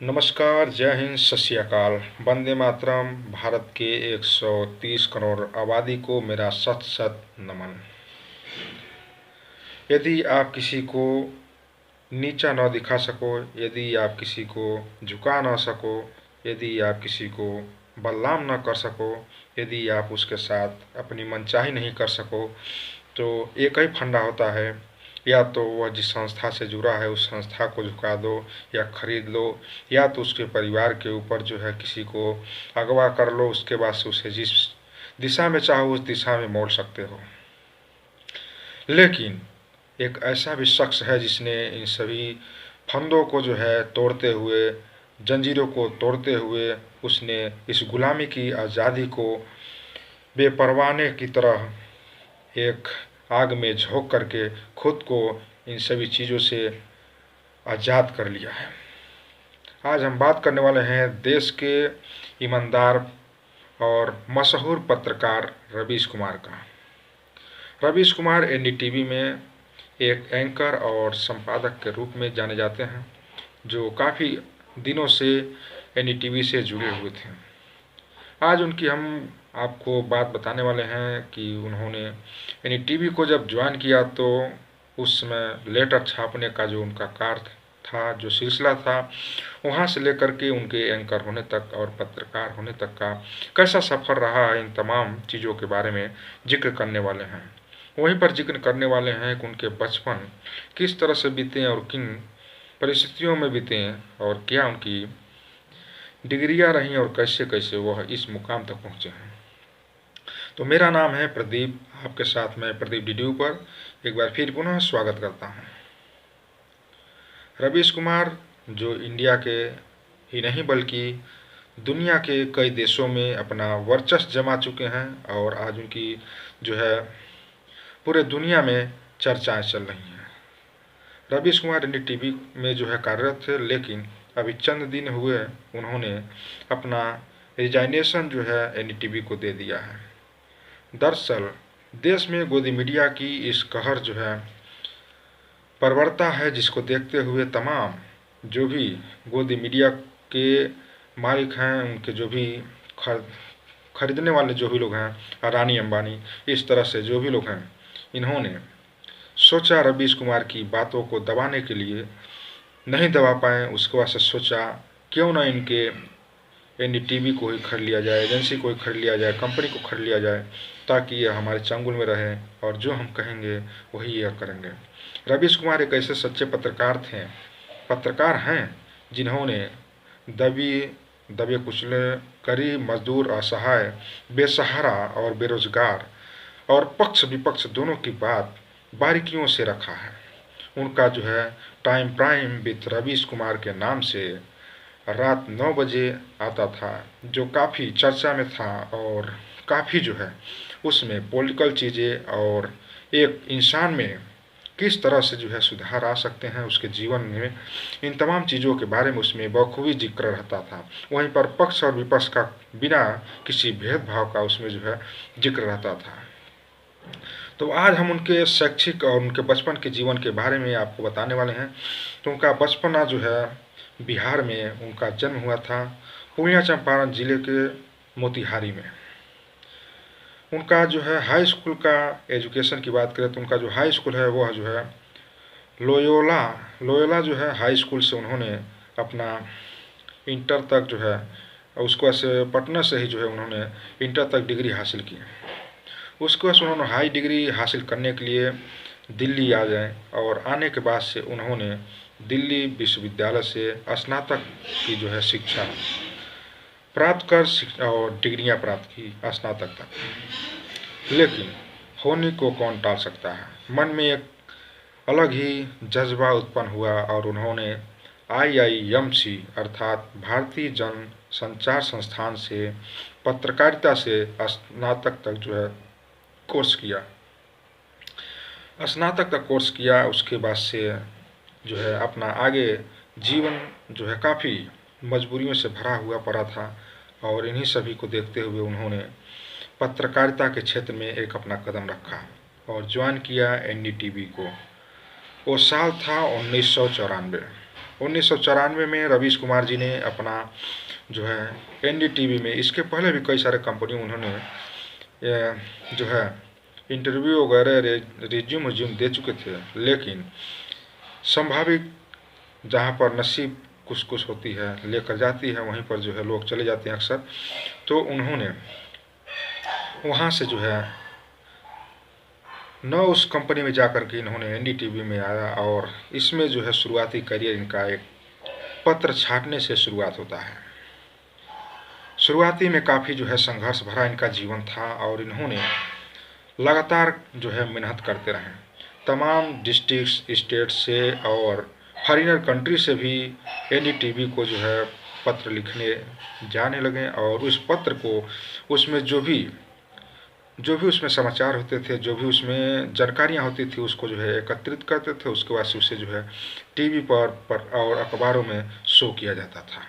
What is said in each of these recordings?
नमस्कार, जय हिंद, सत श्री अकाल। वंदे मातरम। भारत के 130 करोड़ आबादी को मेरा शत शत नमन। यदि आप किसी को नीचा न दिखा सको, यदि आप किसी को झुका न सको, यदि आप किसी को बदनाम न कर सको, यदि आप उसके साथ अपनी मनचाही नहीं कर सको, तो एक ही फंडा होता है, या तो वह जिस संस्था से जुड़ा है उस संस्था को झुका दो या खरीद लो, या तो उसके परिवार के ऊपर किसी को अगवा कर लो, उसके बाद से उसे जिस दिशा में चाहो उस दिशा में मोड़ सकते हो। लेकिन एक ऐसा भी शख्स है जिसने इन सभी फंदों को तोड़ते हुए, जंजीरों को तोड़ते हुए, उसने इस गुलामी की आज़ादी को बेपरवाने की तरह एक आग में झोंक करके खुद को इन सभी चीज़ों से आज़ाद कर लिया है। आज हम बात करने वाले हैं देश के ईमानदार और मशहूर पत्रकार रवीश कुमार का। रवीश कुमार एनडीटीवी में एक एंकर और संपादक के रूप में जाने जाते हैं, जो काफ़ी दिनों से एनडीटीवी से जुड़े हुए थे। आज उनकी हम आपको बात बताने वाले हैं कि उन्होंने एनडीटीवी को जब ज्वाइन किया तो उस समय लेटर छापने का जो उनका कार्य था, जो सिलसिला था, वहाँ से लेकर के उनके एंकर होने तक और पत्रकार होने तक का कैसा सफ़र रहा है, इन तमाम चीज़ों के बारे में जिक्र करने वाले हैं। वहीं पर जिक्र करने वाले हैं कि उनके बचपन किस तरह से बीते और किन परिस्थितियों में बीते और क्या उनकी डिग्रियां रहीं और कैसे कैसे वह इस मुकाम तक पहुँचे हैं। तो मेरा नाम है प्रदीप, आपके साथ मैं प्रदीप डीडीयू पर एक बार फिर पुनः स्वागत करता हूँ। रवीश कुमार जो इंडिया के ही नहीं बल्कि दुनिया के कई देशों में अपना वर्चस्व जमा चुके हैं और आज उनकी पूरे दुनिया में चर्चाएं चल रही हैं। रवीश कुमार एनडीटीवी में कार्यरत थे, लेकिन अभी चंद दिन हुए उन्होंने अपना रिजाइनेशन एनडीटीवी को दे दिया है। दरअसल देश में गोदी मीडिया की इस कहर प्रवणता है, जिसको देखते हुए तमाम जो भी गोदी मीडिया के मालिक हैं, उनके जो भी खरीदने वाले जो भी लोग हैं, अडानी अंबानी, इस तरह से जो भी लोग हैं, इन्होंने सोचा रवीश कुमार की बातों को दबाने के लिए नहीं दबा पाए, उसके बाद से सोचा क्यों ना इनके एनडीटीवी को ही खरीद लिया जाए, एजेंसी को ही खरीद लिया जाए, कंपनी को खरीद लिया जाए, ताकि ये हमारे चंगुल में रहे और जो हम कहेंगे वही यह करेंगे। रवीश कुमार एक ऐसे सच्चे पत्रकार हैं जिन्होंने दबे कुचले, गरीब, मजदूर, असहाय, बेसहारा और बेरोजगार और पक्ष विपक्ष दोनों की बात बारीकियों से रखा है। उनका time prime with Ravish Kumar के नाम से रात 9 बजे आता था, जो काफ़ी चर्चा में था और काफ़ी उसमें पॉलिटिकल चीज़ें और एक इंसान में किस तरह से सुधार आ सकते हैं उसके जीवन में, इन तमाम चीज़ों के बारे में उसमें बखूबी जिक्र रहता था। वहीं पर पक्ष और विपक्ष का बिना किसी भेदभाव का उसमें जिक्र रहता था। तो आज हम उनके शैक्षिक और उनके बचपन के जीवन के बारे में आपको बताने वाले हैं। तो उनका बचपना बिहार में उनका जन्म हुआ था, पूर्णिया चंपारण जिले के मोतिहारी में। उनका हाई स्कूल का एजुकेशन की बात करें तो उनका हाई स्कूल है वह लोयोला हाई स्कूल से उन्होंने अपना इंटर तक उसको ऐसे पटना से ही उन्होंने इंटर तक डिग्री हासिल की। उसके बाद उन्होंने हाई डिग्री हासिल करने के लिए दिल्ली आ गए और आने के बाद से उन्होंने दिल्ली विश्वविद्यालय से स्नातक की शिक्षा प्राप्त कर और डिग्रियां प्राप्त की स्नातक तक। लेकिन होने को कौन टाल सकता है, मन में एक अलग ही जज्बा उत्पन्न हुआ और उन्होंने IIMC अर्थात भारतीय जन संचार संस्थान से पत्रकारिता से स्नातक तक कोर्स किया। स्नातक तक कोर्स किया, उसके बाद से अपना आगे जीवन काफ़ी मजबूरियों से भरा हुआ पड़ा था और इन्हीं सभी को देखते हुए उन्होंने पत्रकारिता के क्षेत्र में एक अपना कदम रखा और ज्वाइन किया एनडीटीवी को। वो साल था 1994। 1994 में रवीश कुमार जी ने अपना जो है एनडीटीवी में, इसके पहले भी कई सारे कंपनी उन्होंने जो है इंटरव्यू वगैरह रिज्यूम दे चुके थे, लेकिन संभावित जहाँ पर नसीब कुछ कुछ होती है लेकर जाती है वहीं पर जो है लोग चले जाते हैं अक्सर। तो उन्होंने वहाँ से जो है न उस कंपनी में जाकर के इन्होंने एनडीटीवी में आया, और इसमें जो है शुरुआती करियर इनका एक पत्र छापने से शुरुआत होता है। शुरुआती में काफ़ी जो है संघर्ष भरा इनका जीवन था, और इन्होंने लगातार जो है मेहनत करते रहे। तमाम डिस्ट्रिक्ट स्टेट से और फॉरेनर कंट्री से भी एनडीटीवी को जो है पत्र लिखने जाने लगे, और उस पत्र को उसमें जो भी उसमें समाचार होते थे, जो भी उसमें जानकारियाँ होती थी, उसको जो है एकत्रित करते थे। उसके बाद से उसे जो है टीवी पर और अखबारों में शो किया जाता था।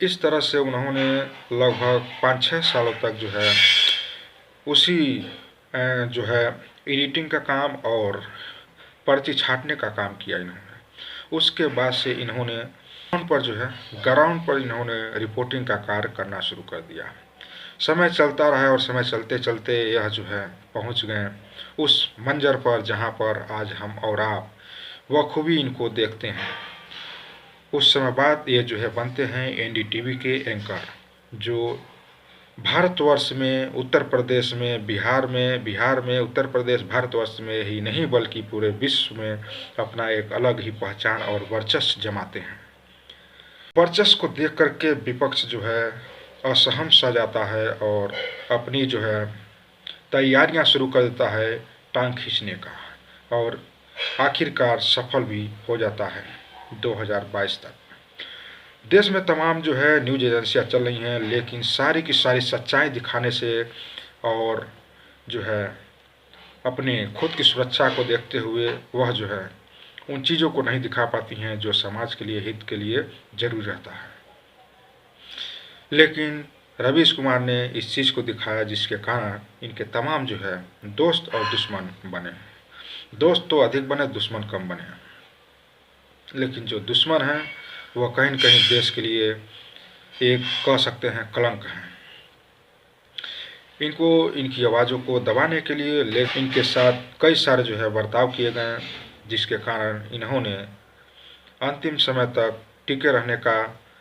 इस तरह से उन्होंने लगभग 5-6 सालों तक जो है उसी जो है एडिटिंग का काम और पर्ची छाटने का काम किया इन्होंने। उसके बाद से इन्होंने ग्राउंड पर इन्होंने रिपोर्टिंग का कार्य करना शुरू कर दिया। समय चलता रहा, और समय चलते चलते यह जो है पहुंच गए उस मंजर पर जहां पर आज हम और आप बखूबी इनको देखते हैं। उस समय बाद ये जो है बनते हैं एनडीटीवी के एंकर, जो भारतवर्ष में, उत्तर प्रदेश में, बिहार में, उत्तर प्रदेश, भारतवर्ष में ही नहीं बल्कि पूरे विश्व में अपना एक अलग ही पहचान और वर्चस्व जमाते हैं। वर्चस्व को देख करके विपक्ष जो है असहम सा जाता है और अपनी जो है तैयारियां शुरू कर देता है टांग खींचने का, और आखिरकार सफल भी हो जाता है 2022 तक। देश में तमाम जो है न्यूज एजेंसियां चल रही हैं, लेकिन सारी की सारी सच्चाई दिखाने से और जो है अपने खुद की सुरक्षा को देखते हुए वह जो है उन चीज़ों को नहीं दिखा पाती हैं जो समाज के लिए, हित के लिए जरूरी रहता है। लेकिन रवीश कुमार ने इस चीज़ को दिखाया, जिसके कारण इनके तमाम जो है दोस्त और दुश्मन बने। दोस्त तो अधिक बने, दुश्मन कम बने, लेकिन जो दुश्मन हैं वह कहीं न कहीं देश के लिए एक कह सकते हैं कलंक हैं। इनको, इनकी आवाज़ों को दबाने के लिए लेकिन इनके साथ कई सारे जो है बर्ताव किए गए, जिसके कारण इन्होंने अंतिम समय तक टिके रहने का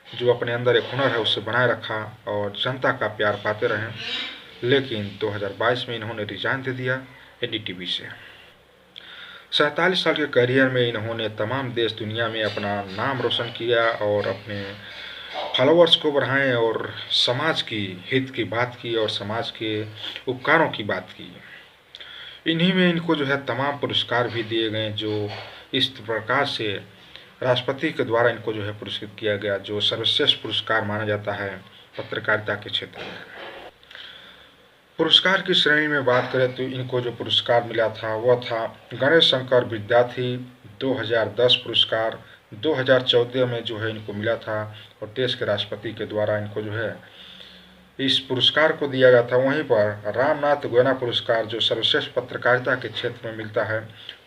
जो अपने अंदर एक हुनर है उससे बनाए रखा और जनता का प्यार पाते रहे। लेकिन 2022 में इन्होंने रिजाइन दे दिया एनडीटीवी से। 47 साल के करियर में इन्होंने तमाम देश दुनिया में अपना नाम रोशन किया और अपने फॉलोअर्स को बढ़ाएं और समाज की हित की बात की और समाज के उपकारों की बात की। इन्हीं में इनको जो है तमाम पुरस्कार भी दिए गए, जो इस प्रकार से राष्ट्रपति के द्वारा इनको जो है पुरस्कृत किया गया, जो सर्वश्रेष्ठ पुरस्कार माना जाता है पत्रकारिता के क्षेत्र में। पुरस्कार की श्रेणी में बात करें तो इनको जो पुरस्कार मिला था वह था गणेश शंकर विद्यार्थी 2010 पुरस्कार 2014 में जो है इनको मिला था, और देश के राष्ट्रपति के द्वारा इनको जो है इस पुरस्कार को दिया गया था। वहीं पर रामनाथ गोयना पुरस्कार जो सर्वश्रेष्ठ पत्रकारिता के क्षेत्र में मिलता है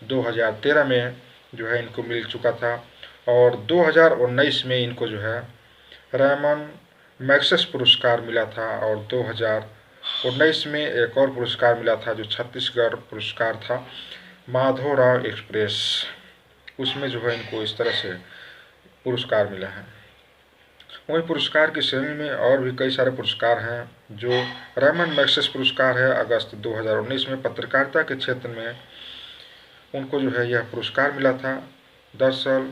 2013 में जो है इनको मिल चुका था, और 2019 में इनको जो है रेमन मैग्सेस पुरस्कार मिला था, और 2019 में एक और पुरस्कार मिला था जो छत्तीसगढ़ पुरस्कार था माधवराव एक्सप्रेस, उसमें जो है इनको इस तरह से पुरस्कार मिला है। वहीं पुरस्कार की श्रेणी में और भी कई सारे पुरस्कार हैं। जो रेमन मैग्सेस पुरस्कार है अगस्त 2019 में पत्रकारिता के क्षेत्र में उनको जो है यह पुरस्कार मिला था। दरअसल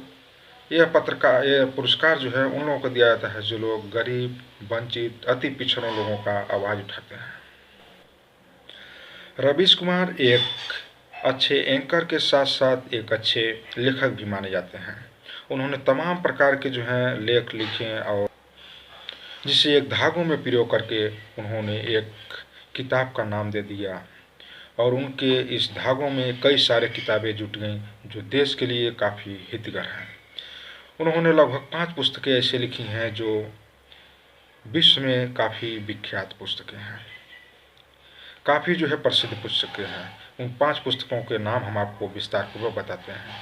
यह पुरस्कार जो है उन लोगों को दिया जाता है जो लोग गरीब, वंचित, अति पिछड़ों लोगों का आवाज़ उठाते हैं। रवीश कुमार एक अच्छे एंकर के साथ साथ एक अच्छे लेखक भी माने जाते हैं। उन्होंने तमाम प्रकार के जो हैं लेख लिखे हैं, और जिसे एक धागों में पिरो करके उन्होंने एक किताब का नाम दे दिया, और उनके इस धागों में कई सारे किताबें जुट गईं जो देश के लिए काफ़ी हितकर हैं। उन्होंने लगभग 5 पुस्तकें ऐसे लिखी हैं जो विश्व में काफ़ी विख्यात पुस्तकें हैं, काफ़ी जो है प्रसिद्ध पुस्तकें हैं। उन 5 पुस्तकों के नाम हम आपको विस्तारपूर्वक बताते हैं।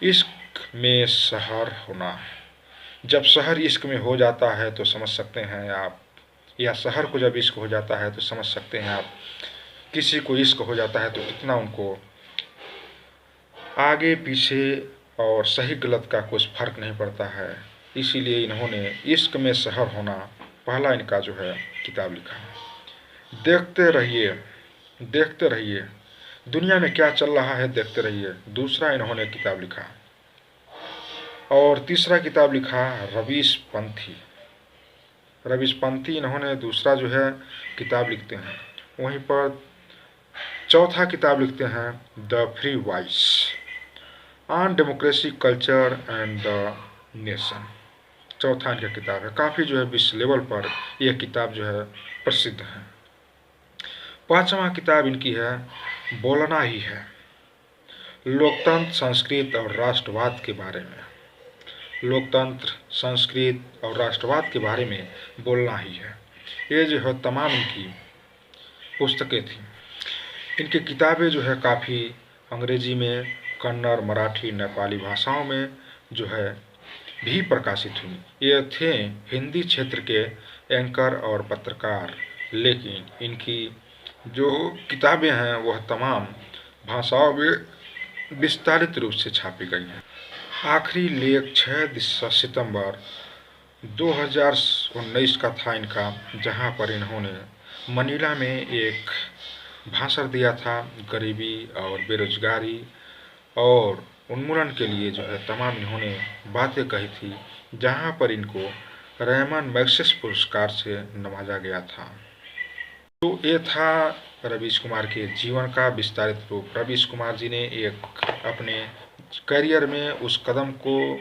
इश्क में सहर होना। जब सहर इश्क में हो जाता है तो समझ सकते हैं आप, या सहर को जब इश्क हो जाता है तो समझ सकते हैं आप, किसी को इश्क हो जाता है तो कितना उनको आगे पीछे और सही गलत का कुछ फर्क नहीं पड़ता है। इसीलिए इन्होंने इश्क में सहर होना पहला इनका जो है किताब लिखा है। देखते रहिए दुनिया में क्या चल रहा है, देखते रहिए, दूसरा इन्होंने किताब लिखा। और तीसरा किताब लिखा रवीश पंथी इन्होंने दूसरा जो है किताब लिखते हैं। वहीं पर चौथा किताब लिखते हैं the free voice on democracy culture and the nation. चौथा इनका किताब है, काफ़ी जो है विश्व लेवल पर यह किताब जो है प्रसिद्ध है। पांचवा किताब इनकी है बोलना ही है, लोकतंत्र संस्कृत और राष्ट्रवाद के बारे में। लोकतंत्र संस्कृत और राष्ट्रवाद के बारे में बोलना ही है। ये जो है तमाम इनकी पुस्तकें थी। इनकी किताबें जो है काफ़ी अंग्रेजी में, कन्नड़, मराठी, नेपाली भाषाओं में जो है भी प्रकाशित हुई। ये थे हिंदी क्षेत्र के एंकर और पत्रकार, लेकिन इनकी जो किताबें हैं वह तमाम भाषाओं में विस्तारित रूप से छापी गई हैं। आखिरी लेख 6 सितंबर 2019 का था इनका, जहां पर इन्होंने मनीला में एक भाषण दिया था। गरीबी और बेरोजगारी और उन्मूलन के लिए जो है तमाम इन्होंने बातें कही थी, जहां पर इनको रेमन मैग्सेसे पुरस्कार से नवाजा गया था। तो ये था रवीश कुमार के जीवन का विस्तारित रूप। रवीश कुमार जी ने एक अपने करियर में उस कदम को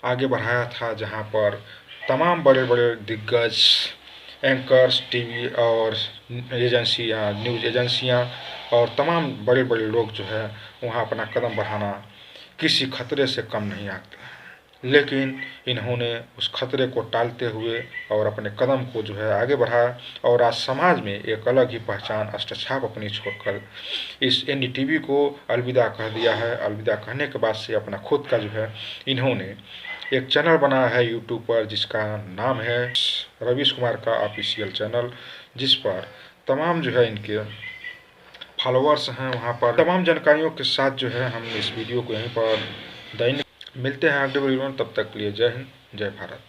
आगे बढ़ाया था जहां पर तमाम बड़े बड़े दिग्गज एंकर्स, टीवी और एजेंसियां, न्यूज़ एजेंसियां और तमाम बड़े बड़े लोग जो है वहां अपना कदम बढ़ाना किसी खतरे से कम नहीं आते। लेकिन इन्होंने उस खतरे को टालते हुए और अपने कदम को जो है आगे बढ़ाया और आज समाज में एक अलग ही पहचान, अष्टछाप अपनी छोड़कर इस एनडीटीवी को अलविदा कह दिया है। अलविदा कहने के बाद से अपना खुद का जो है इन्होंने एक चैनल बनाया है यूट्यूब पर, जिसका नाम है रवीश कुमार का ऑफिशियल चैनल, जिस पर तमाम जो है इनके फॉलोअर्स हैं। वहाँ पर तमाम जानकारियों के साथ जो है हम इस वीडियो को यहीं पर दैनिक मिलते हैं अगले वीडियो में। तब तक के लिए जय हिंद, जय भारत।